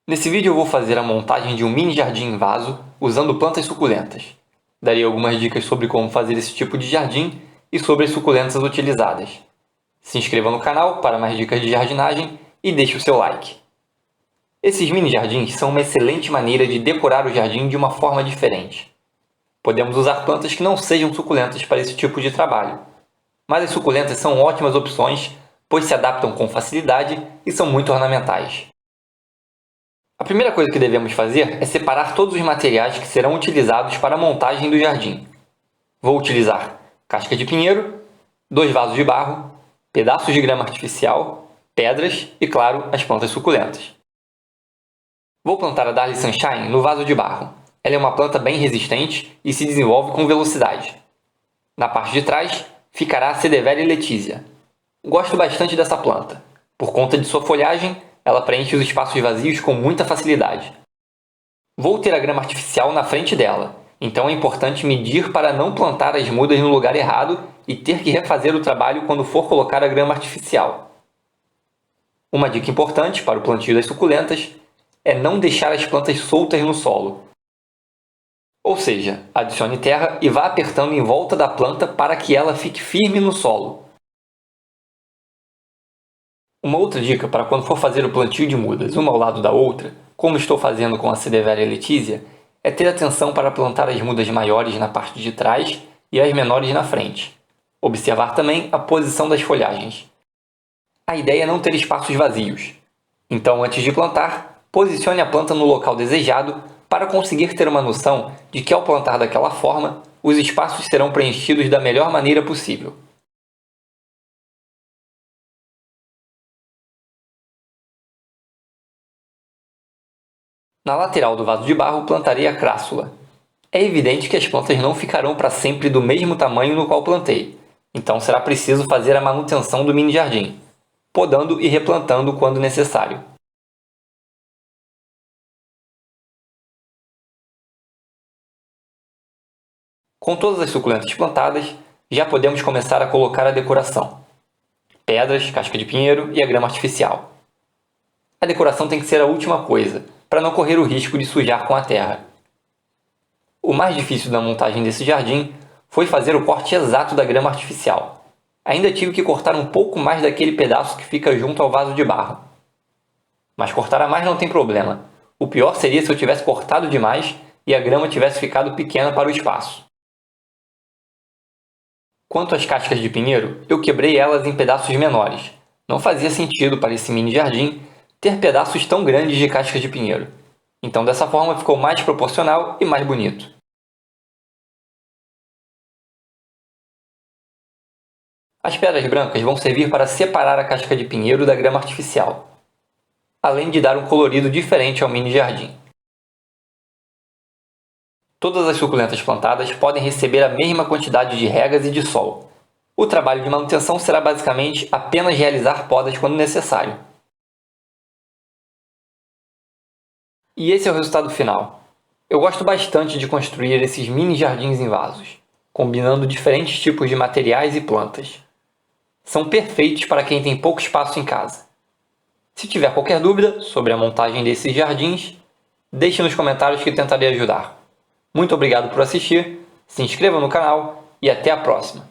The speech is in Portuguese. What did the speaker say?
Nesse vídeo eu vou fazer a montagem de um mini jardim em vaso usando plantas suculentas. Darei algumas dicas sobre como fazer esse tipo de jardim e sobre as suculentas utilizadas. Se inscreva no canal para mais dicas de jardinagem e deixe o seu like. Esses mini jardins são uma excelente maneira de decorar o jardim de uma forma diferente. Podemos usar plantas que não sejam suculentas para esse tipo de trabalho, mas as suculentas são ótimas opções, pois se adaptam com facilidade e são muito ornamentais. A primeira coisa que devemos fazer é separar todos os materiais que serão utilizados para a montagem do jardim. Vou utilizar casca de pinheiro, 2 vasos de barro, pedaços de grama artificial, pedras e, claro, as plantas suculentas. Vou plantar a Darlie Sunshine no vaso de barro. Ela é uma planta bem resistente e se desenvolve com velocidade. Na parte de trás ficará a Cedevera Letizia. Gosto bastante dessa planta. Por conta de sua folhagem, ela preenche os espaços vazios com muita facilidade. Vou ter a grama artificial na frente dela, então é importante medir para não plantar as mudas no lugar errado e ter que refazer o trabalho quando for colocar a grama artificial. Uma dica importante para o plantio das suculentas é não deixar as plantas soltas no solo. Ou seja, adicione terra e vá apertando em volta da planta para que ela fique firme no solo. Uma outra dica para quando for fazer o plantio de mudas uma ao lado da outra, como estou fazendo com a Cedevera Letizia, é ter atenção para plantar as mudas maiores na parte de trás e as menores na frente. Observar também a posição das folhagens. A ideia é não ter espaços vazios. Então, antes de plantar, posicione a planta no local desejado para conseguir ter uma noção de que ao plantar daquela forma, os espaços serão preenchidos da melhor maneira possível. Na lateral do vaso de barro plantarei a crassula. É evidente que as plantas não ficarão para sempre do mesmo tamanho no qual plantei, então será preciso fazer a manutenção do mini jardim, podando e replantando quando necessário. Com todas as suculentas plantadas, já podemos começar a colocar a decoração. Pedras, casca de pinheiro e a grama artificial. A decoração tem que ser a última coisa, para não correr o risco de sujar com a terra. O mais difícil da montagem desse jardim foi fazer o corte exato da grama artificial. Ainda tive que cortar um pouco mais daquele pedaço que fica junto ao vaso de barro. Mas cortar a mais não tem problema. O pior seria se eu tivesse cortado demais e a grama tivesse ficado pequena para o espaço. Quanto às cascas de pinheiro, eu quebrei elas em pedaços menores. Não fazia sentido para esse mini jardim ter pedaços tão grandes de casca de pinheiro. Então dessa forma ficou mais proporcional e mais bonito. As pedras brancas vão servir para separar a casca de pinheiro da grama artificial, além de dar um colorido diferente ao mini jardim. Todas as suculentas plantadas podem receber a mesma quantidade de regas e de sol. O trabalho de manutenção será basicamente apenas realizar podas quando necessário. E esse é o resultado final. Eu gosto bastante de construir esses mini jardins em vasos, combinando diferentes tipos de materiais e plantas. São perfeitos para quem tem pouco espaço em casa. Se tiver qualquer dúvida sobre a montagem desses jardins, deixe nos comentários que tentarei ajudar. Muito obrigado por assistir, se inscreva no canal e até a próxima!